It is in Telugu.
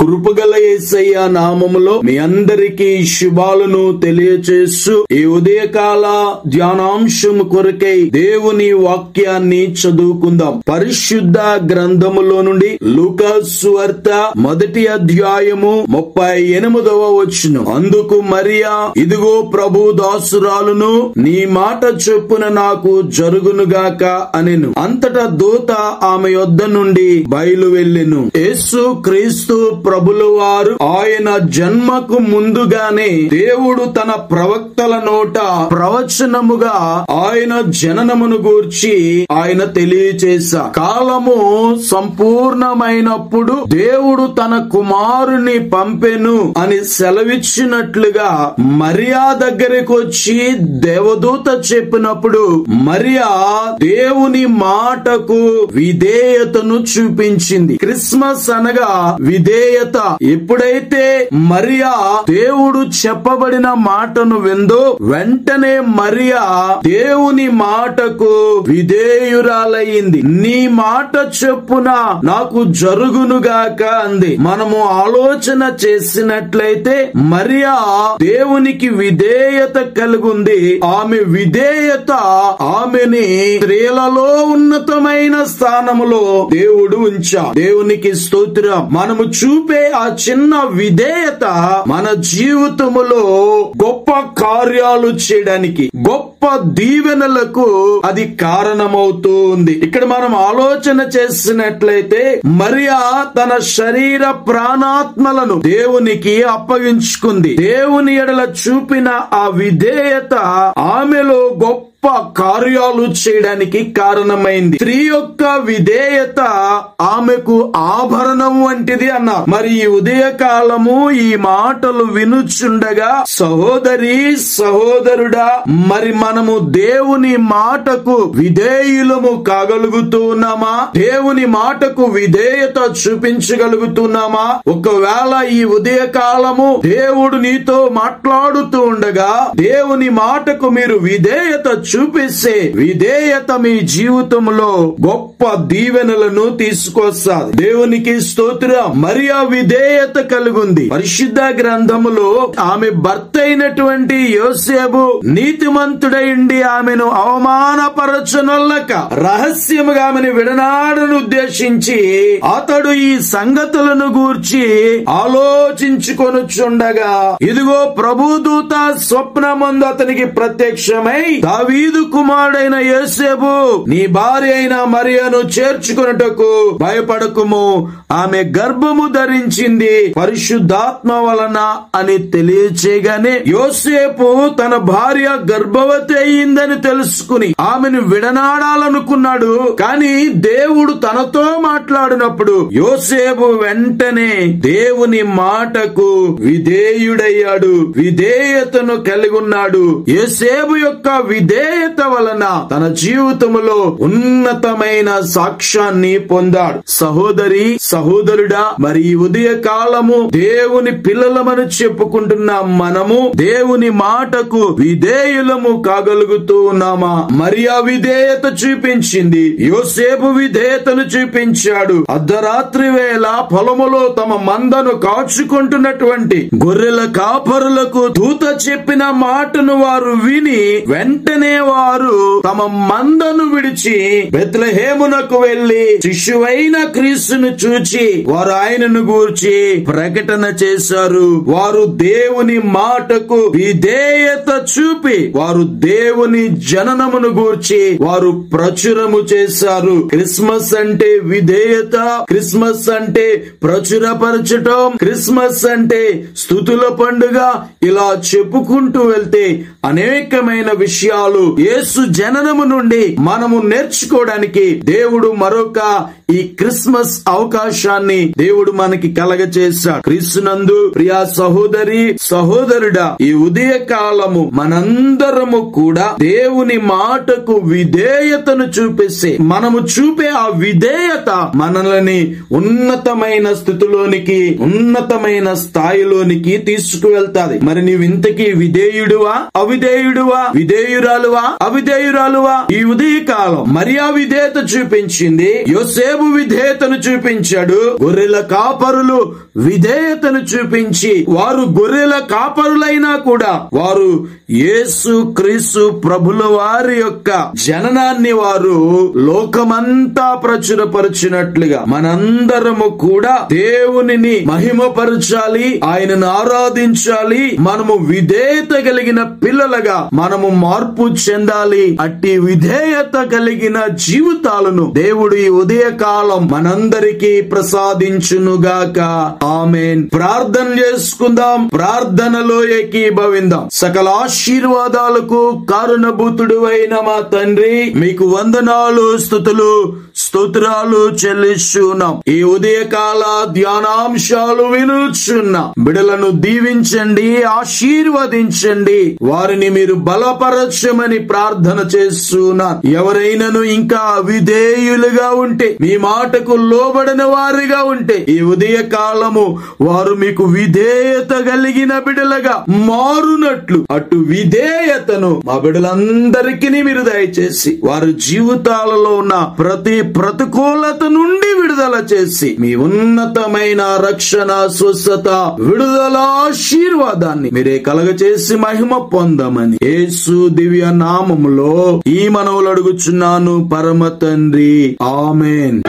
కృపగల యేసయ్య నామములో మీ అందరికీ శుభాలను తెలియచేస్తూ ఈ ఉదయకాల ధ్యానాంశం కొరకై దేవుని వాక్యాన్ని చదువుకుందాం. పరిశుద్ధ గ్రంథములో నుండి లూకా సువార్త 1వ అధ్యాయము 38వ వచనం. అందుకు మరియా, ఇదిగో ప్రభు దాసురాలును, నీ మాట చొప్పున నాకు జరుగునుగాక అనెను. అంతటా దూత ఆమె యొద్ద నుండి బయలు వెళ్ళెను. యేసు క్రీస్తు ప్రభుల వారు ఆయన జన్మకు ముందుగానే దేవుడు తన ప్రవక్తల నోట ప్రవచనముగా ఆయన జననమును గూర్చి ఆయన తెలియచేశా. కాలము సంపూర్ణమైనప్పుడు దేవుడు తన కుమారుని పంపెను అని సెలవిచ్చినట్లుగా మరియా దగ్గరికి వచ్చి దేవదూత చెప్పినప్పుడు మరియా దేవుని మాటకు విధేయతను చూపించింది. క్రిస్మస్ అనగా విధేయత. ఎప్పుడైతే మరియా దేవుడు చెప్పబడిన మాటను విందో వెంటనే మరియా దేవుని మాటకు విధేయురాలయ్యింది. నీ మాట చొప్పున నాకు జరుగునుగాక అంది. మనము ఆలోచన చేసినట్లయితే మరియా దేవునికి విధేయత కలిగింది. ఆమె విధేయత ఆమెని స్త్రీలలో ఉన్నతమైన స్థానములో దేవుడు ఉంచా. దేవునికి స్తోత్రం. మనము చూపే ఆ చిన్న విధేయత మన జీవితములో గొప్ప కార్యాలు చేయడానికి, గొప్ప దీవెనలకు అది కారణమవుతుంది. ఇక్కడ మనం ఆలోచన చేసినట్లయితే మరియా తన శరీర ప్రాణాత్మలను దేవునికి అప్పగించుకుంది. దేవుని ఎడల చూపిన ఆ విధేయత ఆమెలో గొప్ప కార్యాలు చేయడానికి కారణమైంది. స్త్రీ యొక్క విధేయత ఆమెకు ఆభరణం వంటిది అన్న. మరి ఈ ఉదయకాలము ఈ మాటలు వినుచుండగా సహోదరి సహోదరుడా, మరి మనము దేవుని మాటకు విధేయులము కాగలుగుతున్నామా? దేవుని మాటకు విధేయత చూపించగలుగుతున్నామా? ఒకవేళ ఈ ఉదయకాలము దేవుడు నీతో మాట్లాడుతూ ఉండగా దేవుని మాటకు మీరు విధేయత చూపిస్తే విధేయత మీ జీవితంలో గొప్ప దీవెనలను తీసుకొస్తాది. దేవునికి స్తోత్రం. మరియా విధేయత కలిగింది. పరిశుద్ధ గ్రంథములో ఆమె భర్త అయినటువంటి యోసేపు నీతిమంతుడైండి ఆమెను అవమానపరచనొల్లక రహస్యముగా ఆమెను విడనాడను ఉద్దేశించి అతడు ఈ సంగతులను గూర్చి ఆలోచించుకొనుచుండగా ఇదిగో ప్రభుదూత స్వప్నమందు అతనికి ప్రత్యక్షమై, దావీదు కుమారుడైన యోసేపు, నీ భార్య అయిన మరియను చేర్చుకొనుటకు భయపడకుము, ఆమె గర్భము ధరించింది పరిశుద్ధాత్మ వలన అని తెలియచేయగానే యోసేపు తన భార్య గర్భవతి అయిందని తెలుసుకుని ఆమెను విడనాడాలనుకున్నాడు. కానీ దేవుడు తనతో మాట్లాడినప్పుడు యోసేపు వెంటనే దేవుని మాటకు విధేయుడయ్యాడు, విధేయతను కలిగి ఉన్నాడు. యోసేపు యొక్క విధేయత వలన తన జీవితంలో ఉన్నతమైన సాక్ష్యాన్ని పొందాడు. సహోదరి సహోదరుడా, మరి ఈ ఉదయ కాలము దేవుని పిల్లలమని చెప్పుకుంటున్న మనము దేవుని మాటకు విధేయులము కాగలుగుతూ ఉన్నామా? మరియా విధేయత చూపించింది, యోసేపు విధేయతను చూపించాడు. అర్ధరాత్రి వేళ పొలములో తమ మందను కాచుకుంటున్నటువంటి గొర్రెల కాపరులకు దూత చెప్పిన మాటను వారు విని వెంటనే వారు తమ మందను విడిచి బెత్లెహేమునకు వెళ్లి శిశువైన క్రీస్తును చూచి వారు ఆయనను గూర్చి ప్రకటన చేశారు. వారు దేవుని మాటకు విధేయత చూపి వారు దేవుని జననమును గూర్చి వారు ప్రచురము చేశారు. క్రిస్మస్ అంటే విధేయత, క్రిస్మస్ అంటే ప్రచురపరచటం, క్రిస్మస్ అంటే స్తుతుల పండుగ. ఇలా చెప్పుకుంటూ వెళ్తే అనేకమైన విషయాలు యేసు జననము నుండి మనము నేర్చుకోవడానికి దేవుడు మరొక ఈ క్రిస్మస్ అవకాశాన్ని దేవుడు మనకి కలగచేశాడు. క్రీస్తునందు ప్రియా సహోదరి సహోదరుడా, ఈ ఉదయ కాలము మనందరము కూడా దేవుని మాటకు విధేయతను చూపిస్తే మనము చూపే ఆ విధేయత మనల్ని ఉన్నతమైన స్థితిలోనికి, ఉన్నతమైన స్థాయిలోనికి తీసుకువెళ్తాది. మరి నీవు ఇంతకీ విధేయుడువా, అవిధేయుడువా, విధేయురాలువా, అవిధేయురాలువా? ఈ ఉదయ కాలం మరియా విధేయత చూపించింది, యోసేపు విధేయతను చూపించాడు. గొర్రెల కాపరులు విధేయతను చూపించి వారు గొర్రెల కాపరులైనా కూడా వారు యేసు క్రీస్తు ప్రభుల వారి యొక్క జననాన్ని వారు లోకమంతా ప్రచురపరిచినట్లుగా మనందరము కూడా దేవునిని మహిమపరచాలి, ఆయనను ఆరాధించాలి. మనము విధేయత కలిగిన పిల్లలుగా మనము మార్పు చెందాలి. అట్టి విధేయత కలిగిన జీవితాలను దేవుడు ఈ ఉదయ కాలం మనందరికీ ప్రసాదించునుగాక. ఆమేన్. ప్రార్థన చేసుకుందాం, ప్రార్థనలో ఏకీభవిందాం. సకల ఆశీర్వాదాలకు కారణభూతుడు అయిన మా తండ్రి, మీకు వందనాలు, స్తుతులు, స్తోత్రాలు చెల్లిస్తున్నాం. ఈ ఉదయకాల ధ్యానాంశాలు వినుచున్న బిడలను దీవించండి, ఆశీర్వదించండి, వారిని మీరు బలపరచమని ప్రార్థన చేస్తున్నాను. ఎవరైనాను ఇంకా విధేయులుగా ఉంటే, మీ మాటకు లోబడిన వారిగా ఉంటే, ఈ ఉదయ కాలము వారు మీకు విధేయత కలిగిన బిడలుగా మారునట్లు అటు విధేయతను మా బిడలందరికీ మీరు దయచేసి వారి జీవితాలలో ఉన్న ప్రతి ప్రతికూలత నుండి విడుదల చేసి మీ ఉన్నతమైన రక్షణ, స్వస్థత, విడుదల, ఆశీర్వాదాన్ని మీరే కలగచేసి మహిమ పొందమని యేసు దివ్య నామములో ఈ మనవులు అడుగుచున్నాను పరమ తండ్రి. ఆమేన్.